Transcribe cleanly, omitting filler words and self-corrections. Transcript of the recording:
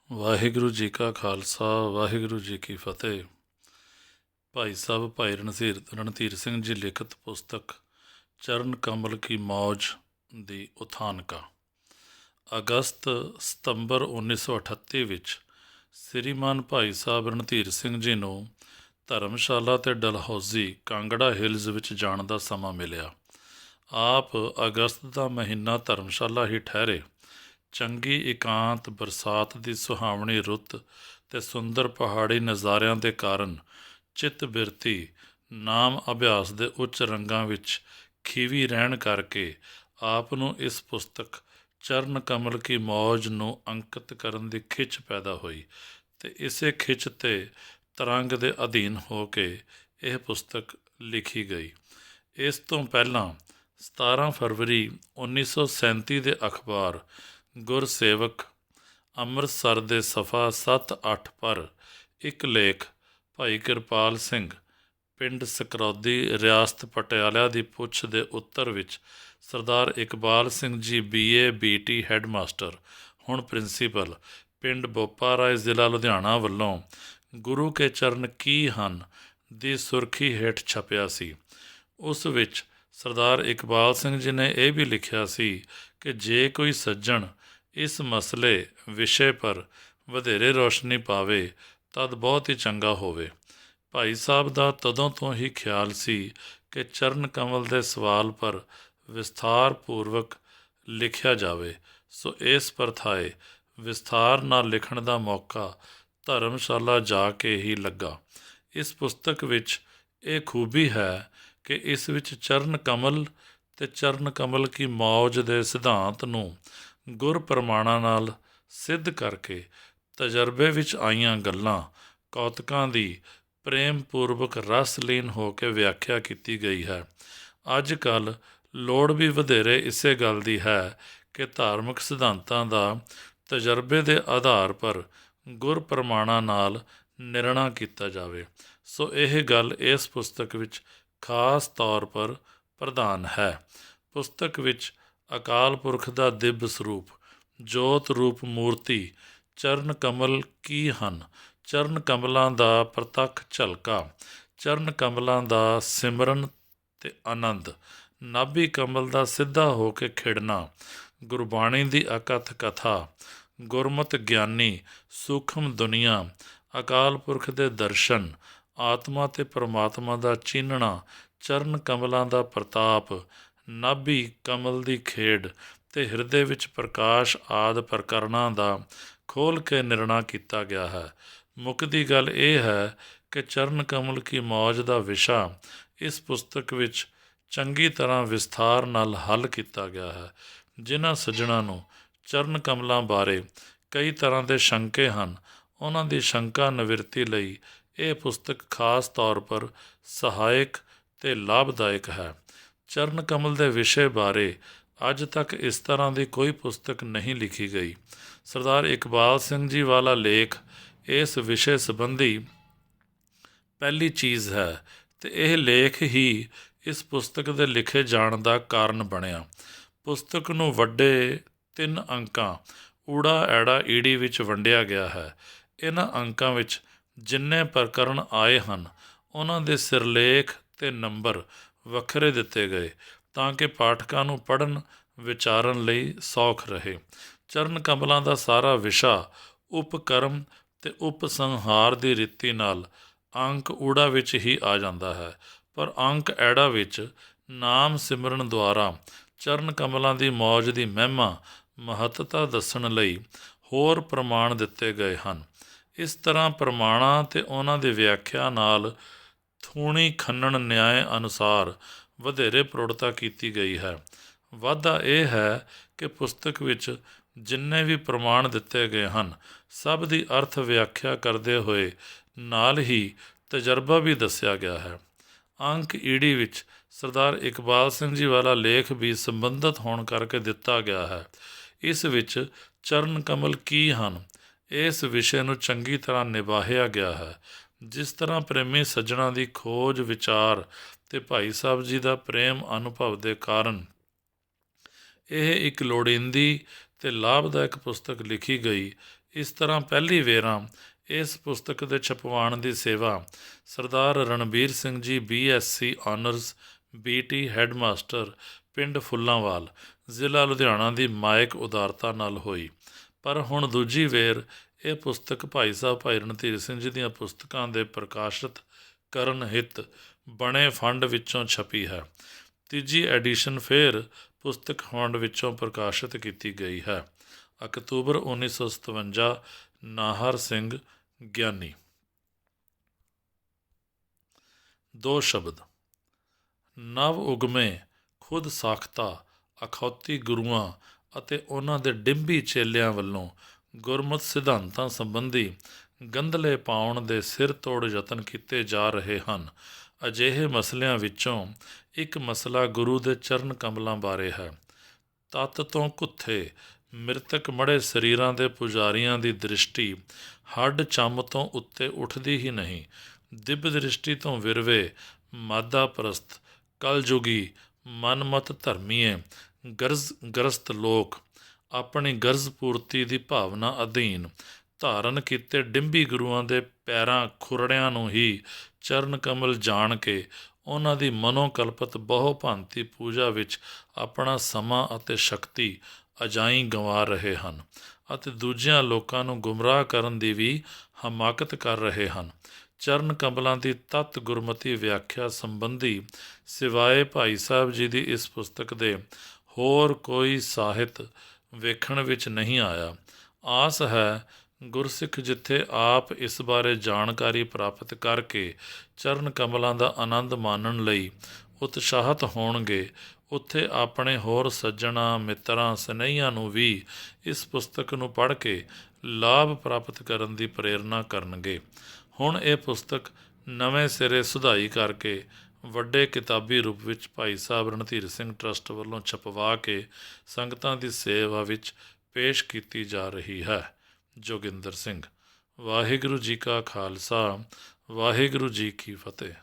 ਵਾਹਿਗੁਰੂ ਜੀ ਕਾ ਖਾਲਸਾ ਵਾਹਿਗੁਰੂ ਜੀ ਕੀ ਫਤਿਹ। ਭਾਈ ਸਾਹਿਬ ਭਾਈ ਰਣਧੀਰ ਸਿੰਘ ਜੀ ਲਿਖਤ ਪੁਸਤਕ ਚਰਨ ਕਮਲ ਕੀ ਮੌਜ ਦੀ ਉਥਾਨਕਾ। ਅਗਸਤ ਸਤੰਬਰ 1938 ਵਿੱਚ ਸ੍ਰੀਮਾਨ ਭਾਈ ਸਾਹਿਬ ਰਣਧੀਰ ਸਿੰਘ ਜੀ ਨੂੰ ਧਰਮਸ਼ਾਲਾ ਤੇ ਡਲਹੌਜ਼ੀ ਕਾਂਗੜਾ ਹਿਲਜ਼ ਵਿੱਚ ਜਾਣ ਦਾ ਸਮਾਂ ਮਿਲਿਆ। ਆਪ ਅਗਸਤ ਦਾ ਮਹੀਨਾ ਧਰਮਸ਼ਾਲਾ ਹੀ ਠਹਿਰੇ। ਚੰਗੀ ਇਕਾਂਤ, ਬਰਸਾਤ ਦੀ ਸੁਹਾਵਣੀ ਰੁੱਤ ਤੇ ਸੁੰਦਰ ਪਹਾੜੀ ਨਜ਼ਾਰਿਆਂ ਦੇ ਕਾਰਨ ਚਿੱਤ ਬਿਰਤੀ ਨਾਮ ਅਭਿਆਸ ਦੇ ਉੱਚ ਰੰਗਾਂ ਵਿੱਚ ਖੀਵੀ ਰਹਿਣ ਕਰਕੇ ਆਪ ਨੂੰ ਇਸ ਪੁਸਤਕ ਚਰਨ ਕਮਲ ਕੀ ਮੌਜ ਨੂੰ ਅੰਕਿਤ ਕਰਨ ਦੀ ਖਿੱਚ ਪੈਦਾ ਹੋਈ ਤੇ ਇਸੇ ਖਿੱਚ ਤੇ ਤਰੰਗ ਦੇ ਅਧੀਨ ਹੋ ਕੇ ਇਹ ਪੁਸਤਕ ਲਿਖੀ ਗਈ। ਇਸ ਤੋਂ ਪਹਿਲਾਂ 17 ਫਰਵਰੀ 1937 ਦੇ ਅਖਬਾਰ ਗੁਰਸੇਵਕ ਅੰਮ੍ਰਿਤਸਰ ਦੇ ਸਫਾ 7-8 ਪਰ ਇੱਕ ਲੇਖ ਭਾਈ ਕਿਰਪਾਲ ਸਿੰਘ ਪਿੰਡ ਸਕਰੌਦੀ ਰਿਆਸਤ ਪਟਿਆਲਾ ਦੀ ਪੁੱਛ ਦੇ ਉੱਤਰ ਵਿੱਚ ਸਰਦਾਰ Iqbal Singh ji BA BT headmaster ਹੁਣ ਪ੍ਰਿੰਸੀਪਲ ਪਿੰਡ ਬੋਪਾ ਰਾਏ ਜ਼ਿਲ੍ਹਾ ਲੁਧਿਆਣਾ ਵੱਲੋਂ ਗੁਰੂ ਕੇ ਚਰਨ ਕੀ ਹਨ ਦੀ ਸੁਰਖੀ ਹੇਠ ਛਪਿਆ ਸੀ। ਉਸ ਵਿੱਚ ਸਰਦਾਰ ਇਕਬਾਲ ਸਿੰਘ ਜੀ ਨੇ ਇਹ ਵੀ ਲਿਖਿਆ ਸੀ ਕਿ ਜੇ ਕੋਈ ਸੱਜਣ ਇਸ ਮਸਲੇ ਵਿਸ਼ੇ ਪਰ ਵਧੇਰੇ ਰੋਸ਼ਨੀ ਪਾਵੇ ਤਦ ਬਹੁਤ ਹੀ ਚੰਗਾ ਹੋਵੇ। ਭਾਈ ਸਾਹਿਬ ਦਾ ਤਦੋਂ ਤੋਂ ਹੀ ਖਿਆਲ ਸੀ ਕਿ ਚਰਨ ਕਮਲ ਦੇ ਸਵਾਲ ਪਰ ਵਿਸਥਾਰ ਪੂਰਵਕ ਲਿਖਿਆ ਜਾਵੇ, ਸੋ ਇਸ ਪਰਥਾਏ ਵਿਸਥਾਰ ਨਾਲ ਲਿਖਣ ਦਾ ਮੌਕਾ ਧਰਮਸ਼ਾਲਾ ਜਾ ਕੇ ਹੀ ਲੱਗਾ। ਇਸ ਪੁਸਤਕ ਵਿੱਚ ਇਹ ਖੂਬੀ ਹੈ ਕਿ ਇਸ ਵਿੱਚ ਚਰਨ ਕਮਲ ਤੇ ਚਰਨ ਕਮਲ ਕੀ ਮੌਜ ਦੇ ਸਿਧਾਂਤ ਨੂੰ ਗੁਰ ਪ੍ਰਮਾਣਾਂ ਨਾਲ ਸਿੱਧ ਕਰਕੇ ਤਜਰਬੇ ਵਿੱਚ ਆਈਆਂ ਗੱਲਾਂ ਕੌਤਕਾਂ ਦੀ ਪ੍ਰੇਮ ਪੂਰਵਕ ਰਸਲੀਨ ਹੋ ਕੇ ਵਿਆਖਿਆ ਕੀਤੀ ਗਈ ਹੈ। ਅੱਜ ਕੱਲ੍ਹ ਲੋੜ ਵੀ ਵਧੇਰੇ ਇਸੇ ਗੱਲ ਦੀ ਹੈ ਕਿ ਧਾਰਮਿਕ ਸਿਧਾਂਤਾਂ ਦਾ ਤਜਰਬੇ ਦੇ ਆਧਾਰ ਪਰ ਗੁਰ ਪ੍ਰਮਾਣਾਂ ਨਾਲ ਨਿਰਣਾ ਕੀਤਾ ਜਾਵੇ, ਸੋ ਇਹ ਗੱਲ ਇਸ ਪੁਸਤਕ ਵਿੱਚ ਖਾਸ ਤੌਰ ਪਰ ਪ੍ਰਧਾਨ ਹੈ। ਪੁਸਤਕ ਵਿੱਚ ਅਕਾਲ ਪੁਰਖ ਦਾ ਦਿਵ ਸਰੂਪ ਜੋਤ ਰੂਪ ਮੂਰਤੀ ਚਰਨ ਕਮਲ ਕੀ ਹਨ, ਚਰਨ ਕਮਲਾਂ ਦਾ ਪ੍ਰਤੱਖ ਝਲਕਾ, ਚਰਨ ਕਮਲਾਂ ਦਾ ਸਿਮਰਨ ਤੇ ਆਨੰਦ, ਨਾਭੀ ਕਮਲ ਦਾ ਸਿੱਧਾ ਹੋ ਕੇ ਖਿੜਨਾ, ਗੁਰਬਾਣੀ ਦੀ ਅਕਥ ਕਥਾ, ਗੁਰਮਤਿ ਗਿਆਨੀ ਸੂਖਮ ਦੁਨੀਆ, ਅਕਾਲ ਪੁਰਖ ਦੇ ਦਰਸ਼ਨ, ਆਤਮਾ ਤੇ ਪਰਮਾਤਮਾ ਦਾ ਚੀਨਣਾ, ਚਰਨ ਕਮਲਾਂ ਦਾ ਪ੍ਰਤਾਪ, ਨਾਭੀ ਕਮਲ ਦੀ ਖੇਡ ਤੇ ਹਿਰਦੇ ਵਿੱਚ ਪ੍ਰਕਾਸ਼ ਆਦਿ ਪ੍ਰਕਰਣਾਂ ਦਾ ਖੋਲ੍ਹ ਕੇ ਨਿਰਣਾ ਕੀਤਾ ਗਿਆ ਹੈ। ਮੁੱਕਦੀ ਗੱਲ ਇਹ ਹੈ ਕਿ ਚਰਨ ਕਮਲ ਕੀ ਮੌਜ ਦਾ ਵਿਸ਼ਾ ਇਸ ਪੁਸਤਕ ਵਿੱਚ ਚੰਗੀ ਤਰ੍ਹਾਂ ਵਿਸਥਾਰ ਨਾਲ ਹੱਲ ਕੀਤਾ ਗਿਆ ਹੈ। ਜਿਨ੍ਹਾਂ ਸੱਜਣਾਂ ਨੂੰ ਚਰਨ ਕਮਲਾਂ ਬਾਰੇ ਕਈ ਤਰ੍ਹਾਂ ਦੇ ਸ਼ੰਕੇ ਹਨ, ਉਹਨਾਂ ਦੀ ਸ਼ੰਕਾ ਨਿਵਰਤੀ ਲਈ ਇਹ ਪੁਸਤਕ ਖਾਸ ਤੌਰ ਪਰ ਸਹਾਇਕ ਤੇ ਲਾਭਦਾਇਕ ਹੈ। ਚਰਨ ਕਮਲ ਦੇ ਵਿਸ਼ੇ ਬਾਰੇ ਅੱਜ ਤੱਕ ਇਸ ਤਰ੍ਹਾਂ ਦੀ ਕੋਈ ਪੁਸਤਕ ਨਹੀਂ ਲਿਖੀ ਗਈ। ਸਰਦਾਰ ਇਕਬਾਲ ਸਿੰਘ ਜੀ ਵਾਲਾ ਲੇਖ ਇਸ ਵਿਸ਼ੇ ਸੰਬੰਧੀ ਪਹਿਲੀ ਚੀਜ਼ ਹੈ ਤੇ ਇਹ ਲੇਖ ਹੀ ਇਸ ਪੁਸਤਕ ਦੇ ਲਿਖੇ ਜਾਣ ਦਾ ਕਾਰਨ ਬਣਿਆ। ਪੁਸਤਕ ਨੂੰ ਵੱਡੇ 3 ਅੰਕਾਂ ਊੜਾ ਐੜਾ ਈੜੀ ਵਿੱਚ ਵੰਡਿਆ ਗਿਆ ਹੈ। ਇਹਨਾਂ ਅੰਕਾਂ ਵਿੱਚ ਜਿੰਨੇ ਪ੍ਰਕਰਣ ਆਏ ਹਨ ਉਹਨਾਂ ਦੇ ਸਿਰਲੇਖ ਤੇ ਨੰਬਰ ਵੱਖਰੇ ਦਿੱਤੇ ਗਏ ਤਾਂ ਕਿ ਪਾਠਕਾਂ ਨੂੰ ਪੜ੍ਹਨ ਵਿਚਾਰਨ ਲਈ ਸੌਖ ਰਹੇ। ਚਰਨ ਕਮਲਾਂ ਦਾ ਸਾਰਾ ਵਿਸ਼ਾ ਉਪਕਰਮ ਤੇ ਉਪਸੰਹਾਰ ਦੀ ਰੀਤੀ ਨਾਲ ਅੰਕ ਊੜਾ ਵਿੱਚ ਹੀ ਆ ਜਾਂਦਾ ਹੈ, ਪਰ ਅੰਕ ਐੜਾ ਵਿੱਚ ਨਾਮ ਸਿਮਰਨ ਦੁਆਰਾ ਚਰਨ ਕਮਲਾਂ ਦੀ ਮੌਜ ਦੀ ਮਹਿਮਾ ਮਹੱਤਤਾ ਦੱਸਣ ਲਈ ਹੋਰ ਪ੍ਰਮਾਣ ਦਿੱਤੇ ਗਏ ਹਨ। ਇਸ ਤਰ੍ਹਾਂ ਪ੍ਰਮਾਣਾਂ ਤੇ ਉਹਨਾਂ ਦੀ ਵਿਆਖਿਆ ਨਾਲ ਥੂਣੀ ਖੰਨਣ ਨਿਆਏ ਅਨੁਸਾਰ ਵਧੇਰੇ ਪ੍ਰੋੜਤਾ ਕੀਤੀ ਗਈ ਹੈ। ਵਾਧਾ ਇਹ ਹੈ ਕਿ ਪੁਸਤਕ ਵਿੱਚ ਜਿੰਨੇ ਵੀ ਪ੍ਰਮਾਣ ਦਿੱਤੇ ਗਏ ਹਨ ਸਭ ਦੀ ਅਰਥ ਵਿਆਖਿਆ ਕਰਦੇ ਹੋਏ ਨਾਲ ਹੀ ਤਜਰਬਾ ਵੀ ਦੱਸਿਆ ਗਿਆ ਹੈ। ਅੰਕ ਈੜੀ ਵਿੱਚ ਸਰਦਾਰ ਇਕਬਾਲ ਸਿੰਘ ਜੀ ਵਾਲਾ ਲੇਖ ਵੀ ਸੰਬੰਧਿਤ ਹੋਣ ਕਰਕੇ ਦਿੱਤਾ ਗਿਆ ਹੈ। ਇਸ ਵਿੱਚ ਚਰਨ ਕਮਲ ਕੀ ਹਨ ਇਸ ਵਿਸ਼ੇ ਨੂੰ ਚੰਗੀ ਤਰ੍ਹਾਂ ਨਿਭਾਇਆ ਗਿਆ ਹੈ। ਜਿਸ ਤਰ੍ਹਾਂ ਪ੍ਰੇਮੀ ਸੱਜਣਾਂ ਦੀ ਖੋਜ ਵਿਚਾਰ ਤੇ ਭਾਈ ਸਾਹਿਬ ਜੀ ਦਾ ਪ੍ਰੇਮ ਅਨੁਭਵ ਦੇ ਕਾਰਨ ਇਹ ਇੱਕ ਲੋੜੀਂਦੀ ਤੇ ਲਾਭਦਾਇਕ ਪੁਸਤਕ ਲਿਖੀ ਗਈ, ਇਸ ਤਰ੍ਹਾਂ ਪਹਿਲੀ ਵੇਰਾਂ ਇਸ ਪੁਸਤਕ ਦੇ ਛਪਵਾਉਣ ਦੀ ਸੇਵਾ ਸਰਦਾਰ Ranbir Singh ji BSc honours BT headmaster ਪਿੰਡ ਫੁੱਲਾਂਵਾਲ ਜ਼ਿਲ੍ਹਾ ਲੁਧਿਆਣਾ ਦੀ ਮਾਇਕ ਉਦਾਰਤਾ ਨਾਲ ਹੋਈ। ਪਰ ਹੁਣ ਦੂਜੀ ਵੇਰ ਇਹ ਪੁਸਤਕ ਭਾਈ ਸਾਹਿਬ ਭਾਈ ਰਣਧੀਰ ਸਿੰਘ ਜੀ ਦੀਆਂ ਪੁਸਤਕਾਂ ਦੇ ਪ੍ਰਕਾਸ਼ਿਤ ਕਰਨ ਹਿੱਤ ਬਣੇ ਫੰਡ ਵਿੱਚੋਂ ਛਪੀ ਹੈ। ਤੀਜੀ ਐਡੀਸ਼ਨ ਫਿਰ ਪੁਸਤਕ ਫੰਡ ਵਿੱਚੋਂ ਪ੍ਰਕਾਸ਼ਿਤ ਕੀਤੀ ਗਈ ਹੈ। ਅਕਤੂਬਰ 1957 ਨਾਹਰ ਸਿੰਘ ਗਿਆਨੀ। ਦੋ ਸ਼ਬਦ। ਨਵ ਉਗਮੇ ਖੁਦ ਸਾਖਤਾ ਅਖੌਤੀ ਗੁਰੂਆਂ ਅਤੇ ਉਹਨਾਂ ਦੇ ਡਿੰਬੀ ਚੇਲਿਆਂ ਵੱਲੋਂ ਗੁਰਮਤਿ ਸਿਧਾਂਤਾਂ ਸੰਬੰਧੀ ਗੰਧਲੇ ਪਾਉਣ ਦੇ ਸਿਰ ਤੋੜ ਯਤਨ ਕੀਤੇ ਜਾ ਰਹੇ ਹਨ। ਅਜਿਹੇ ਮਸਲਿਆਂ ਵਿੱਚੋਂ ਇੱਕ ਮਸਲਾ ਗੁਰੂ ਦੇ ਚਰਨ ਕਮਲਾਂ ਬਾਰੇ ਹੈ। ਤਤ ਤੋਂ ਘੁੱਥੇ ਮ੍ਰਿਤਕ ਮੜੇ ਸਰੀਰਾਂ ਦੇ ਪੁਜਾਰੀਆਂ ਦੀ ਦ੍ਰਿਸ਼ਟੀ ਹੱਡ ਚੰਮ ਤੋਂ ਉੱਤੇ ਉੱਠਦੀ ਹੀ ਨਹੀਂ। ਦਿਵ ਦ੍ਰਿਸ਼ਟੀ ਤੋਂ ਵਿਰਵੇ ਮਾਦਾ ਪ੍ਰਸਤ ਕਲਯੁਗੀ ਮਨਮਤ ਧਰਮੀਏ ਗਰਸਤ ਲੋਕ ਆਪਣੀ ਗਰਜ਼ ਪੂਰਤੀ ਦੀ ਭਾਵਨਾ ਅਧੀਨ ਧਾਰਨ ਕੀਤੇ ਡਿੰਬੀ ਗੁਰੂਆਂ ਦੇ ਪੈਰਾਂ ਖੁਰੜਿਆਂ ਨੂੰ ਹੀ ਚਰਨ ਕਮਲ ਜਾਣ ਕੇ ਉਹਨਾਂ ਦੀ ਮਨੋਕਲਪਤ ਬਹੁ ਭਾਂਤੀ ਪੂਜਾ ਵਿੱਚ ਆਪਣਾ ਸਮਾਂ ਅਤੇ ਸ਼ਕਤੀ ਅਜਾਈਂ ਗੰਵਾ ਰਹੇ ਹਨ ਅਤੇ ਦੂਜਿਆਂ ਲੋਕਾਂ ਨੂੰ ਗੁੰਮਰਾਹ ਕਰਨ ਦੀ ਵੀ ਹਮਾਕਤ ਕਰ ਰਹੇ ਹਨ। ਚਰਨ ਕਮਲਾਂ ਦੀ ਤੱਤ ਗੁਰਮਤੀ ਵਿਆਖਿਆ ਸੰਬੰਧੀ ਸਿਵਾਏ ਭਾਈ ਸਾਹਿਬ ਜੀ ਦੀ ਇਸ ਪੁਸਤਕ ਦੇ ਹੋਰ ਕੋਈ ਸਾਹਿਤ ਵੇਖਣ ਵਿੱਚ ਨਹੀਂ ਆਇਆ। ਆਸ ਹੈ ਗੁਰਸਿੱਖ ਜਿੱਥੇ ਆਪ ਇਸ ਬਾਰੇ ਜਾਣਕਾਰੀ ਪ੍ਰਾਪਤ ਕਰਕੇ ਚਰਨ ਕਮਲਾਂ ਦਾ ਆਨੰਦ ਮਾਣਨ ਲਈ ਉਤਸ਼ਾਹਤ ਹੋਣਗੇ, ਉੱਥੇ ਆਪਣੇ ਹੋਰ ਸੱਜਣਾਂ ਮਿੱਤਰਾਂ ਸਨੇਹੀਆਂ ਨੂੰ ਵੀ ਇਸ ਪੁਸਤਕ ਨੂੰ ਪੜ੍ਹ ਕੇ ਲਾਭ ਪ੍ਰਾਪਤ ਕਰਨ ਦੀ ਪ੍ਰੇਰਨਾ ਕਰਨਗੇ। ਹੁਣ ਇਹ ਪੁਸਤਕ ਨਵੇਂ ਸਿਰੇ ਸੁਧਾਈ ਕਰਕੇ ਵੱਡੇ ਕਿਤਾਬੀ ਰੂਪ ਵਿੱਚ ਭਾਈ ਸਾਹਿਬ ਰਣਧੀਰ ਸਿੰਘ ਟਰੱਸਟ ਵੱਲੋਂ ਛਪਵਾ ਕੇ ਸੰਗਤਾਂ ਦੀ ਸੇਵਾ ਵਿੱਚ ਪੇਸ਼ ਕੀਤੀ ਜਾ ਰਹੀ ਹੈ। ਜੋਗਿੰਦਰ ਸਿੰਘ। ਵਾਹਿਗੁਰੂ ਜੀ ਕਾ ਖਾਲਸਾ, ਵਾਹਿਗੁਰੂ ਜੀ ਕੀ ਫਤਿਹ।